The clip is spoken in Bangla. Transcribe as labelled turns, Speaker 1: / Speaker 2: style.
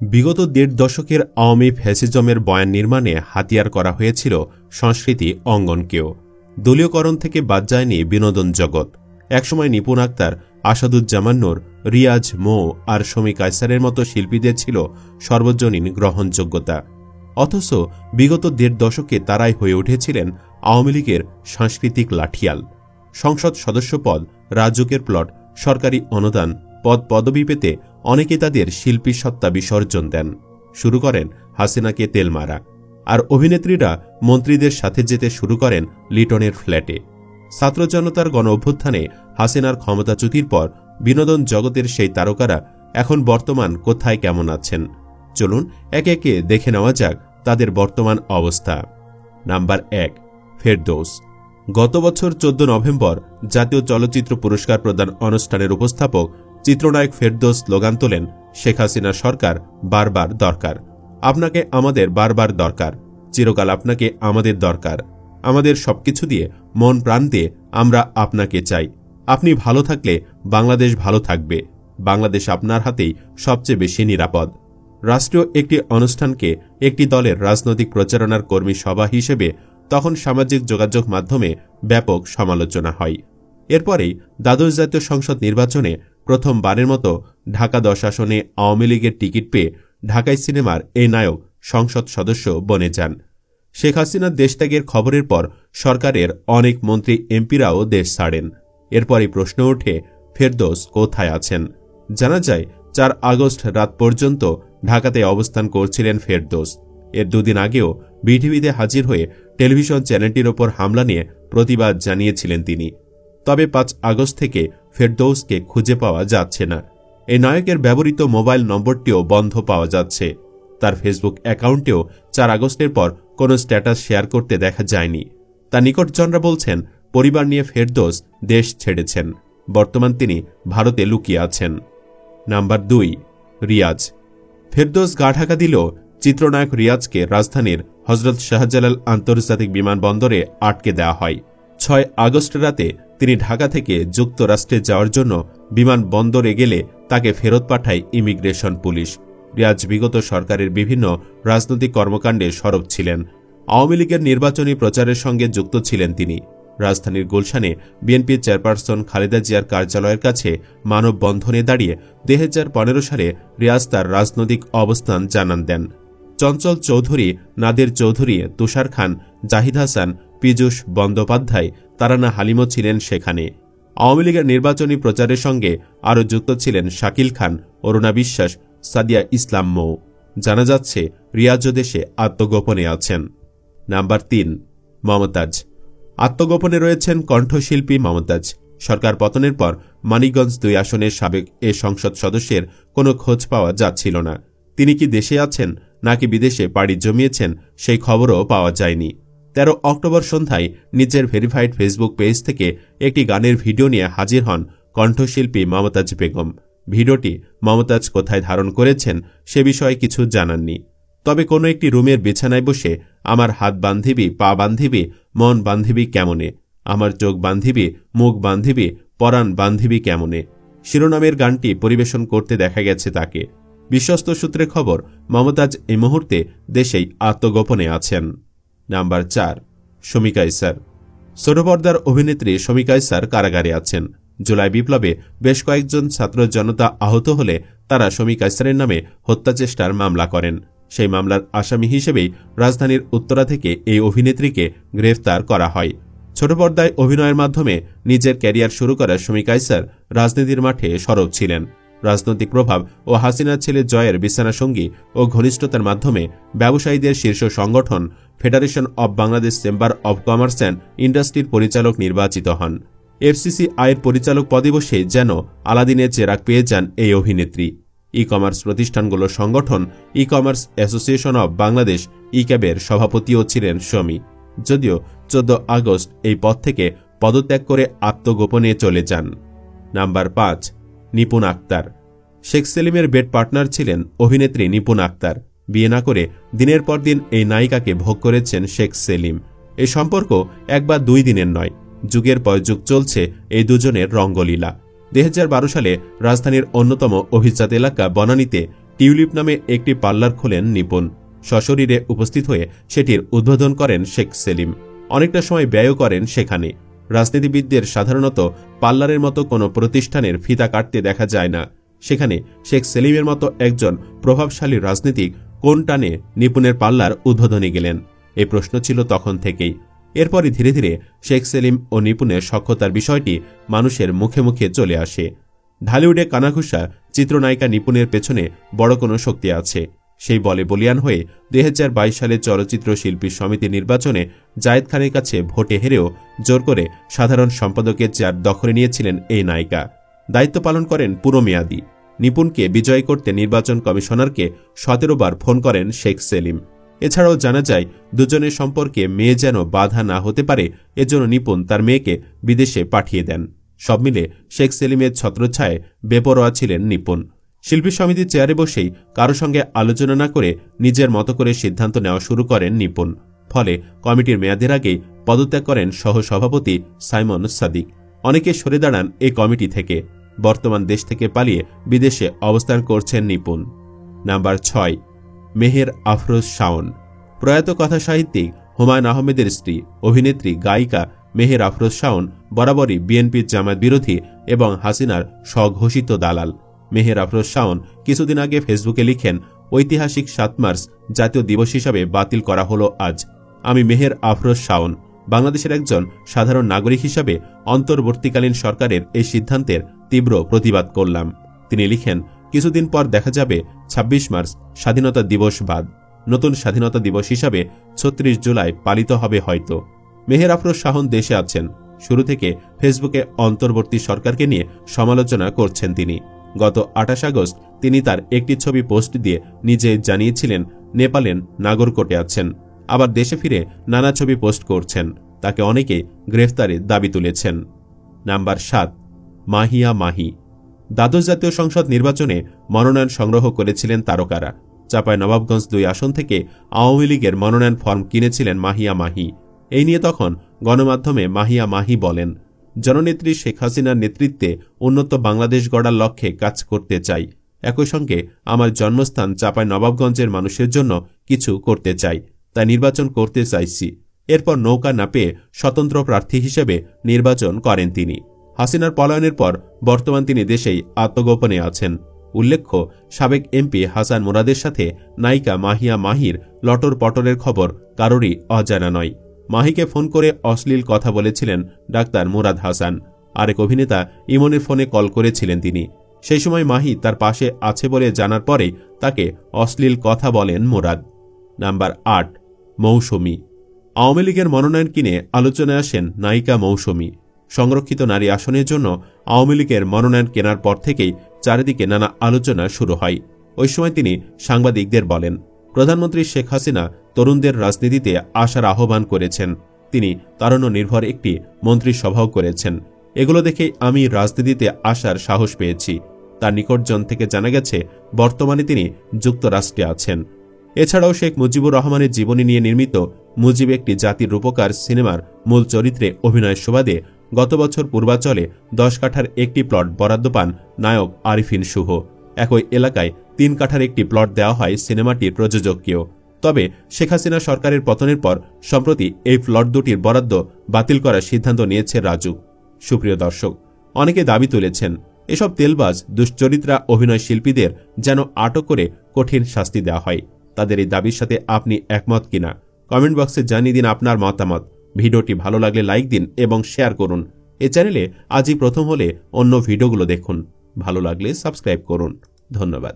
Speaker 1: বিগত ১.৫ দশকের আওয়ামী ফ্যাসিজমের বয়ান নির্মাণে হাতিয়ার করা হয়েছিল সংস্কৃতি অঙ্গনকেও। দলীয়করণ থেকে বাদ যায়নি বিনোদন জগৎ। একসময় নিপুণ আক্তার, আসাদুজ্জামান নূর, রিয়াজ, মো আর শমী কায়সারের মতো শিল্পীদের ছিল সর্বজনীন গ্রহণযোগ্যতা। অথচ বিগত ১.৫ দশকে তারাই হয়ে উঠেছিলেন আওয়ামী লীগের সাংস্কৃতিক লাঠিয়াল। সংসদ সদস্য পদ, রাজুকের প্লট, সরকারি অনুদান, পদ পদবি পেতে অনেকে তাদের শিল্পী সত্তা বিসর্জন দেন, শুরু করেন হাসিনাকে তেল মারা। আর অভিনেত্রীরা মন্ত্রীদের সাথে যেতে শুরু করেন লিটনের ফ্ল্যাটে। ছাত্র জনতার গণ অভ্যুত্থানে হাসিনার ক্ষমতাচ্যুতির পর বিনোদন জগতের সেই তারকারা এখন বর্তমান কোথায় কেমন আছেন, চলুন একে একে দেখে নেওয়া যাক তাদের বর্তমান অবস্থা। নাম্বার ১, ফেরদৌস। গত বছর ১৪ নভেম্বর জাতীয় চলচ্চিত্র পুরস্কার প্রদান অনুষ্ঠানের উপস্থাপক চিত্রনায়ক ফেরদৌস স্লোগান তোলেন, শেখ হাসিনা সরকার বারবার দরকার, আপনাকে আমাদের বারবার দরকার, চিরকাল আপনাকে আমাদের দরকার, আমাদের সবকিছু দিয়ে মন প্রাণ দিয়ে আমরা আপনাকে চাই। আপনি ভালো থাকলে বাংলাদেশ ভালো থাকবে, বাংলাদেশ আপনার হাতেই সবচেয়ে বেশি নিরাপদ। রাষ্ট্রীয় একটি অনুষ্ঠানকে একটি দলের রাজনৈতিক প্রচারণার কর্মী সভা হিসেবে তখন সামাজিক যোগাযোগ মাধ্যমে ব্যাপক সমালোচনা হয়। এরপরেই দ্বাদশ জাতীয় সংসদ নির্বাচনে প্রথমবারের মতো ঢাকা ১০ আসনে আওয়ামী লীগের টিকিট পেয়ে ঢাকাই সিনেমার এই নায়ক সংসদ সদস্য বনে যান। শেখ হাসিনার দেশত্যাগের খবরের পর সরকারের অনেক মন্ত্রী এমপিরাও দেশ ছাড়েন। এরপরই প্রশ্ন ওঠে, ফেরদৌস কোথায় আছেন? জানা যায় ৪ আগস্ট রাত পর্যন্ত ঢাকাতে অবস্থান করছিলেন ফেরদৌস। এর দুদিন আগেও বিটিভিতে হাজির হয়ে টেলিভিশন চ্যানেলটির ওপর হামলা নিয়ে প্রতিবাদ জানিয়েছিলেন তিনি। তবে ৫ আগস্ট থেকে ফেরদৌসকে খুঁজে পাওয়া যাচ্ছে না। এই নায়কের ব্যবহৃত মোবাইল নম্বরটিও বন্ধ পাওয়া যাচ্ছে। তার ফেসবুক অ্যাকাউন্টেও ৪ আগস্টের পর কোনো স্ট্যাটাস শেয়ার করতে দেখা যায়নি। তার নিকটজনরা বলছেন, পরিবার নিয়ে ফেরদৌস দেশ ছেড়েছেন, বর্তমান তিনি ভারতে লুকিয়ে আছেন। নাম্বার ২, রিয়াজ। ফেরদৌস গা ঢাকা দিলেও চিত্রনায়ক রিয়াজকে রাজধানীর হজরত শাহজালাল আন্তর্জাতিক বিমানবন্দরে আটকে দেওয়া হয়। ৬ আগস্ট রাতে তিনি ঢাকা থেকে যুক্তরাষ্ট্রে যাওয়ার জন্য বিমানবন্দরে গেলে তাকে ফেরত পাঠায় ইমিগ্রেশন পুলিশ। রিয়াজ বিগত সরকারের বিভিন্ন রাজনৈতিক কর্মকাণ্ডে সরব ছিলেন। আওয়ামী লীগের নির্বাচনী প্রচারের সঙ্গে যুক্ত ছিলেন তিনি। রাজধানীর গুলশানে বিএনপির চেয়ারপারসন খালেদা জিয়ার কার্যালয়ের কাছে মানববন্ধনে দাঁড়িয়ে ২০১৫ সালে রিয়াজ তার রাজনৈতিক অবস্থান জানান দেন। চঞ্চল চৌধুরী, নাদের চৌধুরী, তুষার খান, জাহিদ হাসান, পীযূষ বন্দ্যোপাধ্যায়, তারানা হালিমও ছিলেন সেখানে। আওয়ামী লীগের নির্বাচনী প্রচারের সঙ্গে আরও যুক্ত ছিলেন শাকিল খান, অরুণা বিশ্বাস, সাদিয়া ইসলাম মৌ। জানা যাচ্ছে রিয়াজও দেশে আত্মগোপনে আছেন। নাম্বার ৩, মমতাজ। আত্মগোপনে রয়েছেন কণ্ঠশিল্পী মমতাজ। সরকার পতনের পর মানিকগঞ্জ ২ আসনের সাবেক এ সংসদ সদস্যের কোনো খোঁজ পাওয়া যাচ্ছিল না। তিনি কি দেশে আছেন নাকি বিদেশে পাড়ি জমিয়েছেন সেই খবরও পাওয়া যায়নি। ১৩ অক্টোবর সন্ধ্যায় নিজের ভেরিফাইড ফেসবুক পেজ থেকে একটি গানের ভিডিও নিয়ে হাজির হন কণ্ঠশিল্পী মমতাজ বেগম। ভিডিওটি মমতাজ কোথায় ধারণ করেছেন সে বিষয়ে কিছু জানাননি। তবে কোনো একটি রুমের বিছানায় বসে আমার হাত বান্ধিবি, পা বান্ধিবি, মন বান্ধিবি কেমনে, আমার চোখ বান্ধিবি, মুখ বান্ধিবি, পরাণ বান্ধিবি কেমনে শিরোনামের গানটি পরিবেশন করতে দেখা গেছে তাকে। বিশ্বস্ত সূত্রে খবর, মমতাজ এই মুহূর্তে দেশেই আত্মগোপনে আছেন। নাম্বার ৪, শমী কায়সার। ছোট পর্দার অভিনেত্রী শমী কায়সার কারাগারে আছেন। জুলাই বিপ্লবে বেশ কয়েকজন ছাত্র জনতা আহত হলে তারা শমী কায়সারের নামে হত্যাচেষ্টার মামলা করেন। সেই মামলার আসামি হিসেবেই রাজধানীর উত্তরা থেকে এই অভিনেত্রীকে গ্রেফতার করা হয়। ছোট পর্দায় অভিনয়ের মাধ্যমে নিজের ক্যারিয়ার শুরু করা শমী কায়সার রাজনীতির মাঠে সরব ছিলেন। রাজনৈতিক প্রভাব ও হাসিনার ছেলে জয়ের বিছানা সঙ্গী ও ঘনিষ্ঠতার মাধ্যমে ব্যবসায়ীদের শীর্ষ সংগঠন federation of Bangladesh chamber of commerce and ইন্ডাস্ট্রির পরিচালক নির্বাচিত হন। এফসিসিআইয়ের পরিচালক পদে বসে যেন আলাদিনের চেরাগ পেয়ে যান এই অভিনেত্রী। ই কমার্স প্রতিষ্ঠানগুলোর সংগঠন e commerce association of Bangladesh ইক্যাবের সভাপতিও ছিলেন শমী। যদিও ১৪ আগস্ট এই পদ থেকে পদত্যাগ করে আত্মগোপনে চলে যান। নাম্বার ৫, নিপুণ আক্তার। শেখ সেলিমের বেড পার্টনার ছিলেন অভিনেত্রী নিপুণ আক্তার। বিয়ে না করে দিনের পর দিন এই নায়িকাকে ভোগ করেছেন শেখ সেলিম। এই সম্পর্ক ১ বা ২ দিনের নয়, যুগের পর যুগ চলছে এই দুজনের রঙ্গলীলা। ২০১২ সালে রাজধানীর অন্যতম অভিজাত এলাকা বনানীতে টিউলিপ নামে একটি পার্লার খোলেন নিপুণ। সশরীরে উপস্থিত হয়ে সেটির উদ্বোধন করেন শেখ সেলিম। অনেকটা সময় ব্যয়ও করেন সেখানে। রাজনীতিবিদদের সাধারণত পার্লারের মতো কোনো প্রতিষ্ঠানের ফিতা কাটতে দেখা যায় না। সেখানে শেখ সেলিমের মতো একজন প্রভাবশালী রাজনীতিক কোন টানে নিপুণের পার্লার উদ্বোধনে গেলেন? এই প্রশ্ন ছিল তখন থেকেই। এরপরই ধীরে ধীরে শেখ সেলিম ও নিপুণের সখ্যতার বিষয়টি মানুষের মুখে মুখে চলে আসে। ঢালিউডে কানাঘুষা চিত্রনায়িকা নিপুণের পেছনে বড় কোনো শক্তি আছে। সেই বলে বলিয়ান হয়ে 2022 সালে চলচ্চিত্র শিল্পী সমিতি নির্বাচনে জায়েদ খানের কাছে ভোটে হেরেও জোর করে সাধারণ সম্পাদকের চেয়ার দখলে নিয়েছিলেন এই নায়িকা। দায়িত্ব পালন করেন পুরো মেয়াদি। নিপুণকে বিজয়ী করতে নির্বাচন কমিশনারকে 17 বার ফোন করেন শেখ সেলিম। এছাড়াও জানা যায়, দুজনের সম্পর্কে মেয়ে যেন বাধা না হতে পারে এজন্য নিপুণ তার মেয়েকে বিদেশে পাঠিয়ে দেন। সব মিলে শেখ সেলিমের ছত্রছায়ায় বেপরোয়া ছিলেন নিপুণ। শিল্পী সমিতির চেয়ারে বসেই কারো সঙ্গে আলোচনা না করে নিজের মতো করে সিদ্ধান্ত নেওয়া শুরু করেন নিপুণ। ফলে কমিটির মেয়াদের আগেই পদত্যাগ করেন সহসভাপতি সাইমন সাদিক। অনেকে সরে দাঁড়ান এই কমিটি থেকে। বর্তমান দেশ থেকে পালিয়ে বিদেশে অবস্থান করছেন নিপুণ। নাম্বার 6, মেহের আফরোজ শাওন। প্রয়াত কথা সাহিত্যিক হুমায়ুন আহমেদের স্ত্রী, অভিনেত্রী, গায়িকা মেহের আফরোজ শাওন বরাবরই বিএনপির জামায়াত বিরোধী এবং হাসিনার স্বঘোষিত দালাল। মেহের আফরোজ শাওন কিছুদিন আগে ফেসবুকে লিখেন, ঐতিহাসিক 7 মার্চ জাতীয় দিবস হিসাবে বাতিল করা হলো আজ। আমি মেহের আফরোজ শাওন বাংলাদেশের একজন সাধারণ নাগরিক হিসাবে অন্তর্বর্তীকালীন সরকারের এই সিদ্ধান্তের তীব্র প্রতিবাদ করলাম। তিনি লিখেন, কিছুদিন পর দেখা যাবে 26 মার্চ স্বাধীনতা দিবস বাদ। নতুন স্বাধীনতা দিবস হিসাবে 36 জুলাই পালিত হবে হয়তো। মেহের আফরোজ শাওন দেশে আছেন। শুরু থেকে ফেসবুকে অন্তর্বর্তী সরকারকে নিয়ে সমালোচনা করছেন তিনি। গত 28 আগস্ট তিনি তার একটি ছবি পোস্ট দিয়ে নিজে জানিয়েছিলেন নেপালের নাগরকোটে আছেন। আবার দেশে ফিরে নানা ছবি পোস্ট করছেন। তাকে অনেকে গ্রেফতারের দাবি তুলেছেন। নাম্বার 7, মাহিয়া মাহি। দ্বাদশ জাতীয় সংসদ নির্বাচনে মনোনয়ন সংগ্রহ করেছিলেন তারকারা। চাঁপাইনবাবগঞ্জ 2 আসন থেকে আওয়ামী লীগের মনোনয়ন ফর্ম কিনেছিলেন মাহিয়া মাহি। এই নিয়ে তখন গণমাধ্যমে মাহিয়া মাহি বলেন, জননেত্রী শেখ হাসিনার নেতৃত্বে উন্নত বাংলাদেশ গড়ার লক্ষ্যে কাজ করতে চাই। একই সঙ্গে আমার জন্মস্থান চাঁপাইনবাবগঞ্জের মানুষের জন্য কিছু করতে চাই, তাই নির্বাচন করতে চাইছি। এরপর নৌকা না পেয়ে স্বতন্ত্র প্রার্থী হিসেবে নির্বাচন করেন তিনি। হাসিনার পলায়নের পর বর্তমান তিনি দেশেই আত্মগোপনে আছেন। উল্লেখ্য, সাবেক এমপি হাসান মুরাদের সাথে নায়িকা মাহিয়া মাহির লটর পটরের খবর কারোরই অজানা নয়। মাহিকে ফোন করে অশ্লীল কথা বলেছিলেন ডাক্তার মুরাদ হাসান। আরেক অভিনেতা ইমনের ফোনে কল করেছিলেন তিনি। সেই সময় মাহি তার পাশে আছে বলে জানার পরেই তাকে অশ্লীল কথা বলেন মুরাদ। নাম্বার 8, মৌসুমী। আওয়ামী লীগের মনোনয়ন কিনে আলোচনায় আসেন নায়িকা মৌসুমী। সংরক্ষিত নারী আসনের জন্য আওয়ামী লীগের মনোনয়ন কেনার পর থেকেই চারিদিকে নানা আলোচনা শুরু হয়। ওই সময় তিনি সাংবাদিকদের বলেন, প্রধানমন্ত্রী শেখ হাসিনা তরুণদের রাজনীতিতে আসার আহ্বান করেছেন। তিনি তারুণ্য নির্ভর একটি মন্ত্রিসভাও করেছেন। এগুলো দেখেই আমি রাজনীতিতে আসার সাহস পেয়েছি। তার নিকটজন থেকে জানা গেছে বর্তমানে তিনি যুক্তরাষ্ট্রে আছেন। এছাড়াও শেখ মুজিবুর রহমানের জীবনী নিয়ে নির্মিত মুজিব একটি জাতির রূপকার সিনেমার মূল চরিত্রে অভিনয়ের সুবাদে গত বছর পূর্বাচলে 10 কাঠার একটি প্লট বরাদ্দ পান নায়ক আরিফিন শুভ। একই এলাকায় 3 কাঠার একটি প্লট দেওয়া হয় সিনেমাটির প্রযোজককেও। তবে শেখ হাসিনা সরকারের পতনের পর সম্প্রতি এই প্লট দুটির বরাদ্দ বাতিল করার সিদ্ধান্ত নিয়েছে রাজুক। সুপ্রিয় দর্শক, অনেকে দাবি তুলেছেন এসব তেলবাজ দুশ্চরিত্রা অভিনয় শিল্পীদের যেন আটক করে কঠিন শাস্তি দেওয়া হয়। তাদের এই দাবির সাথে আপনি একমত কিনা কমেন্ট বক্সে জানিয়ে দিন আপনার মতামত। ভিডিওটি ভালো লাগলে লাইক দিন এবং শেয়ার করুন। এ চ্যানেলে আজই প্রথম হলে অন্য ভিডিওগুলো দেখুন। ভালো লাগলে সাবস্ক্রাইব করুন। ধন্যবাদ।